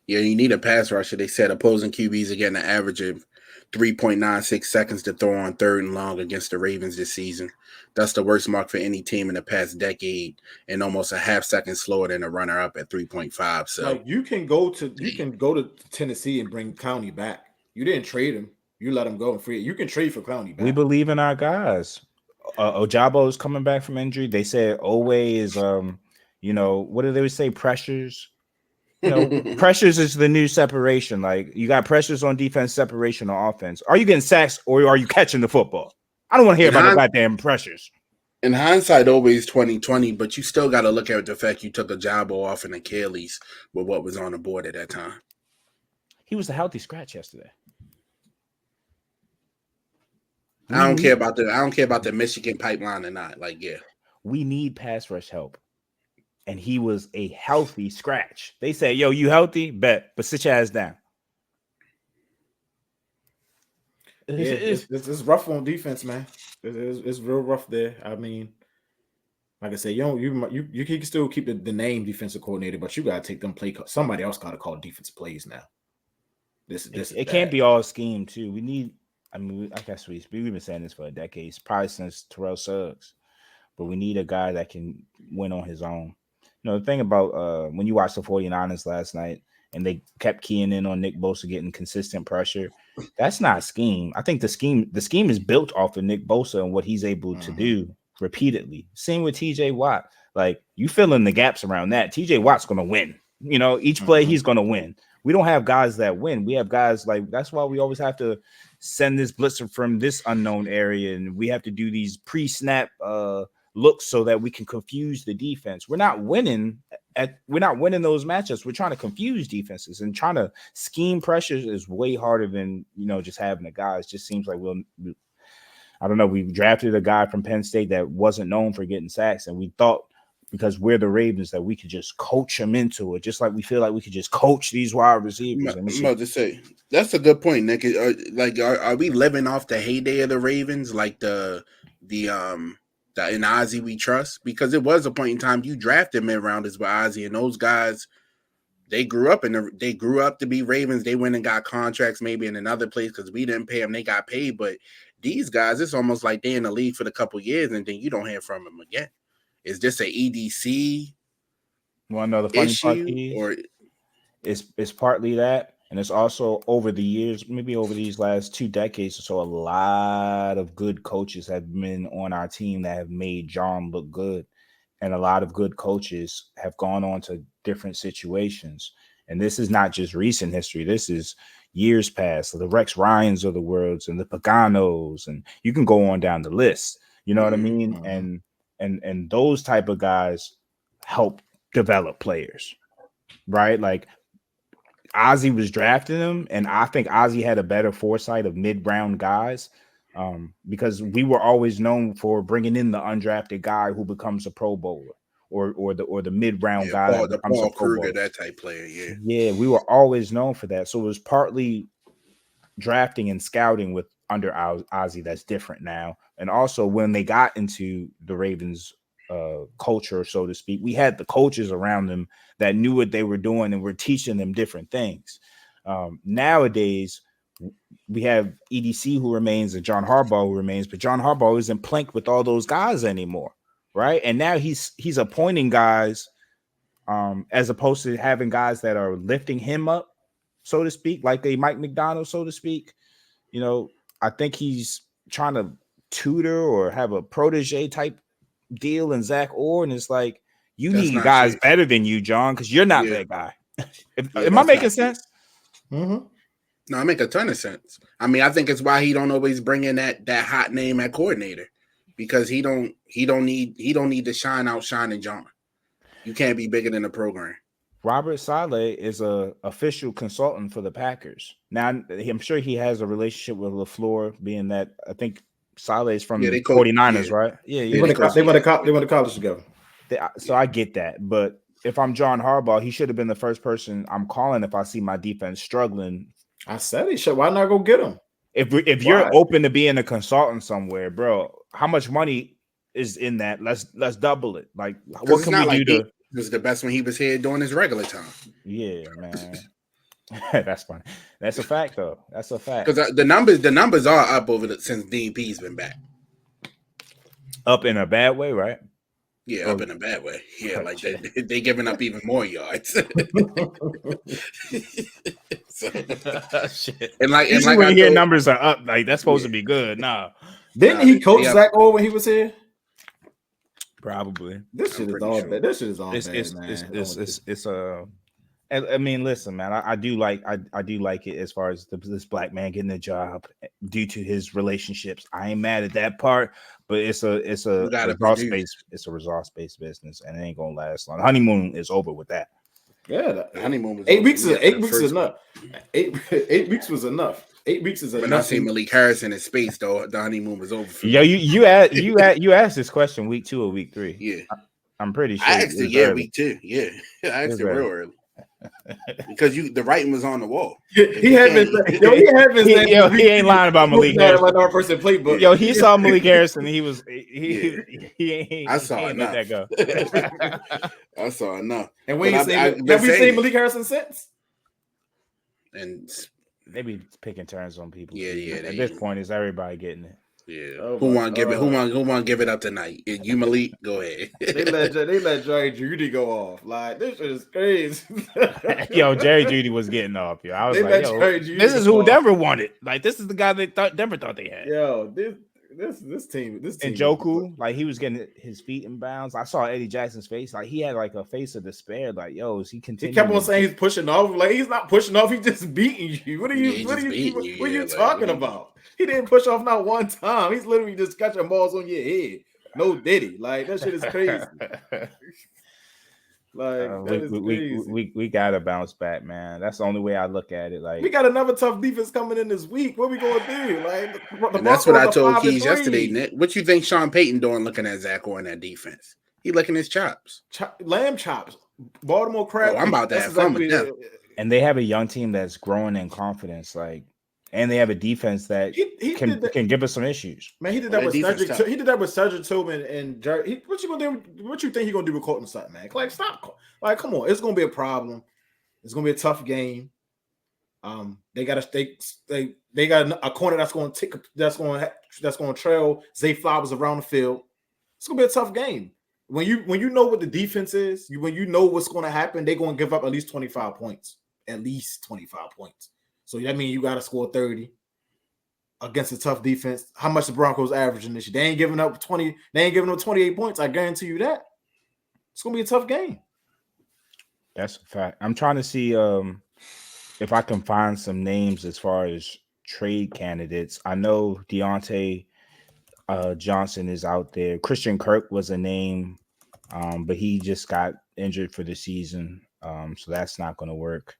Yeah, you need a pass rusher. They said opposing QBs are getting an average of 3.96 seconds to throw on 3rd and long against the Ravens this season. That's the worst mark for any team in the past decade, and almost a half second slower than a runner-up at 3.5. So, like, you can go to Tennessee and bring Clowney back. You didn't trade him. You let him go and free. You can trade for Clowney back. We believe in our guys. Ojabo is coming back from injury. They said Owe is what do they say? Pressures. Pressures is the new separation. Like, you got pressures on defense, separation on offense. Are you getting sacks or are you catching the football? I don't want to hear about the goddamn pressures. In hindsight, always 2020, but you still got to look at the fact you took a Ojabo off an Achilles with what was on the board at that time. He was a healthy scratch yesterday. I don't care about the Michigan pipeline or not. Like, yeah, we need pass rush help. And he was a healthy scratch. They say, yo, you healthy? Bet. But sit your ass down. It's rough on defense, man. It's real rough there. I mean, like I said, you can still keep the name defensive coordinator, but you got to take them play. Somebody else got to call defensive plays now. It can't be all scheme, too. We need, I guess we've been saying this for a decade, probably since Terrell Suggs. But we need a guy that can win on his own. The thing about when you watched the 49ers last night and they kept keying in on Nick Bosa getting consistent pressure, that's not scheme. I think the scheme is built off of Nick Bosa and what he's able to do repeatedly. Same with TJ Watt. Like, you fill in the gaps around that. TJ Watt's going to win. Each play he's going to win. We don't have guys that win. We have guys like, that's why we always have to send this blitzer from this unknown area, and we have to do these pre-snap looks so that we can confuse the defense. We're not winning those matchups. We're trying to confuse defenses, and trying to scheme pressures is way harder than just having a guy. It just seems like I don't know. We drafted a guy from Penn State that wasn't known for getting sacks, and we thought because we're the Ravens that we could just coach him into it, just like we feel like we could just coach these wide receivers. No, to say that's a good point, Nick. Are we living off the heyday of the Ravens, like the in Ozzie we trust? Because it was a point in time you drafted mid-rounders with Ozzie, and those guys, they grew up to be Ravens. They went and got contracts maybe in another place because we didn't pay them. They got paid, but these guys, it's almost like they're in the league for a couple years and then you don't hear from them again. Is this a EDC? Well, no, the funny part is, or it's partly that, and it's also over the years, maybe over these last 2 decades or so, a lot of good coaches have been on our team that have made John look good, and a lot of good coaches have gone on to different situations. And this is not just recent history. This is years past. So the Rex Ryans of the worlds and the Paganos, and you can go on down the list. You know what I mean? And those type of guys help develop players, right? Like Ozzie was drafting them, and I think Ozzie had a better foresight of mid-round guys because we were always known for bringing in the undrafted guy who becomes a Pro Bowler or the mid-round guy that becomes Paul a Pro Kruger, Bowler. that type player, yeah. Yeah, we were always known for that. So it was partly drafting and scouting with under Ozzie that's different now. And also when they got into the Ravens culture, so to speak, we had the coaches around them that knew what they were doing and were teaching them different things. Nowadays, we have EDC who remains and John Harbaugh who remains, but John Harbaugh isn't plinked with all those guys anymore, right? And now he's appointing guys as opposed to having guys that are lifting him up, so to speak, like a Mike McDonald, so to speak. You know, I think he's trying to tutor or have a protege type deal in Zach Orr, and it's like you need guys better than you, John, because you're not that guy. Am I making sense? Mm-hmm. No, I make a ton of sense. I mean, I think it's why he don't always bring in that hot name at coordinator, because he don't need to shining John. You can't be bigger than the program. Robert Saleh is a official consultant for the Packers. Now, I'm sure he has a relationship with LaFleur, being that I think Saleh is from the 49ers, right? Yeah. They went to college together. So I get that, but if I'm John Harbaugh, he should have been the first person I'm calling if I see my defense struggling. I said he should. Why not go get him? If you're open to being a consultant somewhere, bro, how much money is in that? Let's double it. Like, what can we do to? It was the best when he was here during his regular time. Yeah, man. That's funny. That's a fact, though. That's a fact. Because the numbers are up since DP's been back. Up in a bad way, right? Yeah, up in a bad way. Yeah, like they giving up even more yards. Shit. And when you hear numbers are up, like that's supposed to be good. Nah. Didn't he coach Zach Orr when he was here? Probably. This shit is all bad. This shit is all bad, man. I mean, listen, man. I do like it as far as this black man getting a job due to his relationships. I ain't mad at that part, but it's a results-based business, and it ain't gonna last long. The honeymoon is over with that. Yeah, the honeymoon was 8 weeks. 8 weeks is enough. 8 weeks was enough. 8 weeks is enough. When I see Malik Harrison in space, though, the honeymoon was over. For me. You asked this question week 2 or week 3. Yeah, I'm pretty sure. I asked it. Week 2. Yeah, I asked it real early. Because the writing was on the wall. He ain't lying about Malik Harrison. Like our person playbook. Yo, he saw Malik Harrison. He ain't. I saw enough. Let that go. I saw enough. And when have we seen Malik Harrison since? And they be picking turns on people. Yeah. At this point, is everybody getting it? Yeah. Who want to give it? Who want to give it up tonight? You, Malik, go ahead. they let Jerry Judy go off. Like, this is crazy. Yo, Jerry Judy was getting off. Yo, I was like, this is who Denver wanted. Like, this is the guy Denver thought they had. Yo, this team. And Joku, like, he was getting his feet in bounds. I saw Eddie Jackson's face. Like, he had like a face of despair. Like, yo, is he continuing? He kept on saying he's pushing off. Like, he's not pushing off. He's just beating you. What are you talking about? He didn't push off not one time. He's literally just catching balls on your head. No Diddy. Like, that shit is crazy. We gotta bounce back, man. That's the only way I look at it. Like, we got another tough defense coming in this week. What we gonna do? Like, that's what I told Keys yesterday, Nick. What you think Sean Payton doing looking at Zach Orr in that defense? He licking his chops. Lamb chops. Baltimore crab. I'm about to have fun with them. And they have a young team that's growing in confidence, like, and they have a defense that can give us some issues. Man, he did that with Cedric. He did that with Cedric Tillman and Jerry. What you gonna do? What you think he gonna do with Colton Sutton, man? Like, stop. Like, come on. It's gonna be a problem. It's gonna be a tough game. They got a corner that's going to trail Zay Flowers around the field. It's gonna be a tough game. When you know what the defense is, when you know what's going to happen, they're going to give up at least 25 points. At least 25 points. So that means you got to score 30 against a tough defense. How much the Broncos averaging this year? They ain't giving up 20. They ain't giving up 28 points. I guarantee you that. It's gonna be a tough game. That's a fact. I'm trying to see if I can find some names as far as trade candidates. I know Deontay Johnson is out there. Christian Kirk was a name, but he just got injured for the season, so that's not going to work.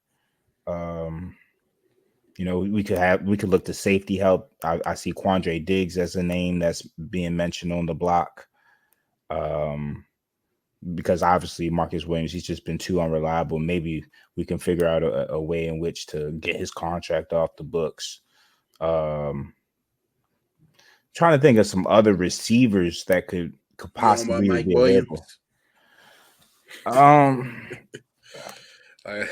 We could look to safety help. I see Quandre Diggs as a name that's being mentioned on the block, because obviously Marcus Williams, he's just been too unreliable. Maybe we can figure out a way in which to get his contract off the books. Trying to think of some other receivers that could possibly be available. Like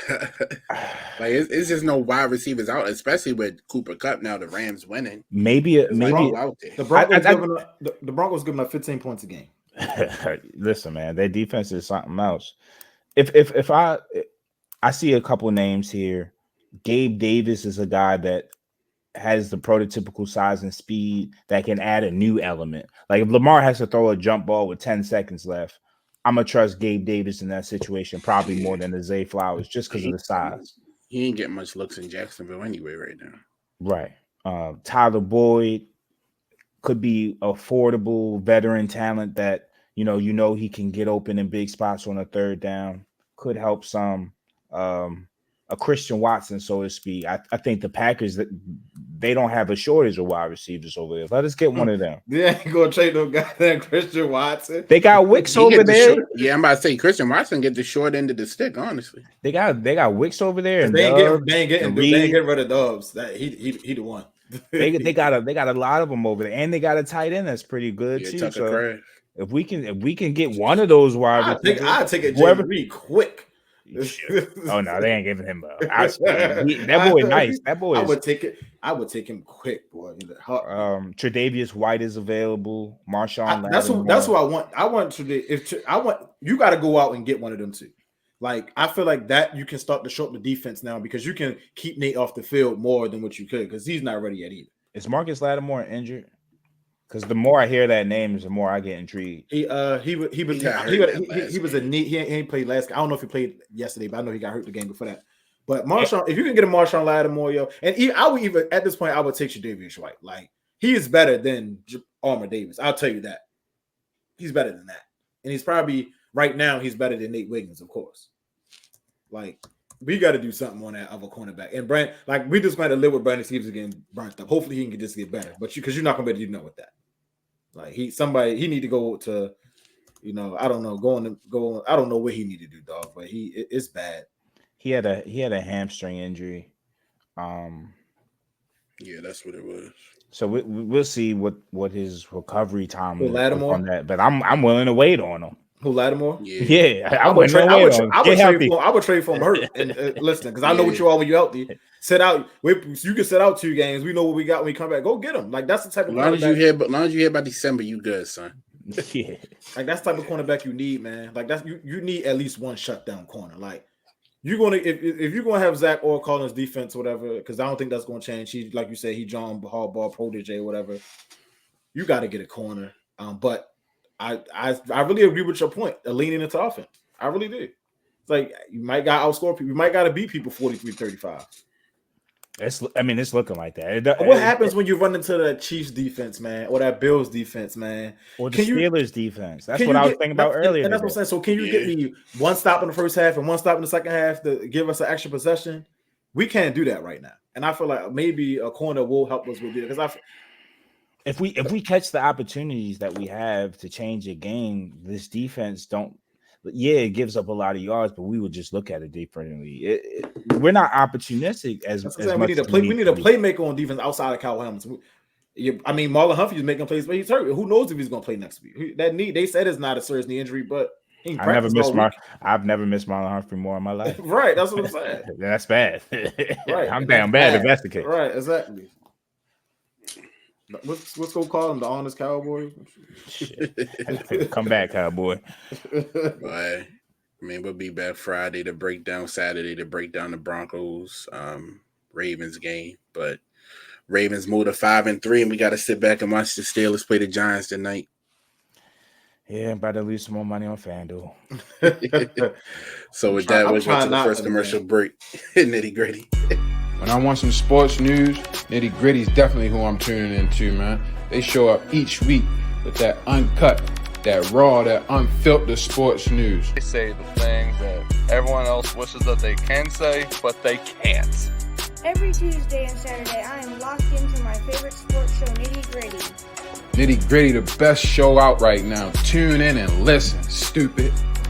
it's just no wide receivers out, especially with Cooper Kupp now. The Rams winning. Maybe the Broncos giving up 15 points a game. Listen, man, their defense is something else. if I see a couple names here. Gabe Davis is a guy that has the prototypical size and speed that can add a new element. Like if Lamar has to throw a jump ball with 10 seconds left, I'm gonna trust Gabe Davis in that situation probably more than the Zay Flowers just because of the size. He ain't getting much looks in Jacksonville anyway right now. Right. Tyler Boyd could be affordable veteran talent that you know he can get open in big spots on a third down. Could help some. A Christian Watson, so to speak. I think the Packers that they don't have a shortage of wide receivers over there. Let us get one of them. They ain't gonna trade no goddamn Christian Watson. They got Wicks over there. I'm about to say Christian Watson get the short end of the stick. Honestly, they got Wicks over there. And they ain't getting rid of Dubs. That he the one. they got a lot of them over there, and they got a tight end that's pretty good too. So if we can get one of those wide receivers, I'll take it Reed quick. Oh no, they ain't giving him that boy nice. That boy I would take him quick, boy. Tre'Davious White is available. Marshawn that's what I want. I want you got to go out and get one of them too. Like I feel like that you can start to shorten the defense now because you can keep Nate off the field more than what you could because he's not ready yet either. Is Marcus Lattimore injured? Because the more I hear that name, the more I get intrigued. He was a knee. He ain't played last. I don't know if he played yesterday, but I know he got hurt the game before that. But Marshawn, if you can get a Marshawn Lattimore, and I would even at this point I would take Tre'Davious White. Like he is better than Armour Davis. I'll tell you that. He's better than that, and he's probably right now he's better than Nate Wiggins, of course. Like we got to do something on that other cornerback. And Brand, like we just got to live with Brandon Stevens getting burnt up. Hopefully he can just get better, but because you're not gonna be able to do nothing with that. Like he need to go to, I don't know, go. I don't know what he need to do, dog. But it's bad. He had a hamstring injury. Yeah, that's what it was. So we'll see what his recovery time is on that. But I'm willing to wait on him. Who Lattimore? Yeah, I would trade for him hurt and listen because I know what you are when you're healthy. Sit out. You can sit out 2 games. We know what we got when we come back. Go get him. Like that's the type of. As long as you hear about December, you good, son. Yeah, like that's the type of cornerback you need, man. Like that's you need at least one shutdown corner. Like you're gonna if you're gonna have Zach or Collins defense, or whatever, because I don't think that's gonna change. He like you said, he John Harbaugh protege, or whatever. You got to get a corner, but. I really agree with your point. Leaning into offense, I really do. It's like you might got to outscore people. You might got to beat people 43-35. It's looking like that. What happens when you run into that Chiefs defense, man, or that Bills defense, man, or the Steelers defense? That's what I was thinking about earlier. And that's what I'm saying. So can you get me one stop in the first half and one stop in the second half to give us an extra possession? We can't do that right now, and I feel like maybe a corner will help us with it because If we catch the opportunities that we have to change a game, this defense it gives up a lot of yards, but we would just look at it differently. We're not opportunistic as much. We need a playmaker on defense outside of Kyle Hamilton. Marlon Humphrey is making plays, but he's hurt. Who knows if he's going to play next week? That knee, they said it's not a serious knee injury, but I've never missed Marlon Humphrey more in my life. Right, that's what I'm saying. That's bad. Right, I'm down bad if that's the case. Right, exactly. What's gonna call him the honest cowboy? Come back, cowboy. But we'll be back Friday to break down Saturday to break down the Broncos Ravens game. But Ravens moved to 5-3, and we got to sit back and watch the Steelers play the Giants tonight. Yeah, I'm about to lose some more money on FanDuel. So with that, we'll go to the first commercial break. Nitty Gritty. When I want some sports news, Nitty Gritty is definitely who I'm tuning into, man. They show up each week with that uncut, that raw, that unfiltered sports news. They say the things that everyone else wishes that they can say, but they can't. Every Tuesday and Saturday, I am locked into my favorite sports show, Nitty Gritty. Nitty Gritty, the best show out right now. Tune in and listen, stupid.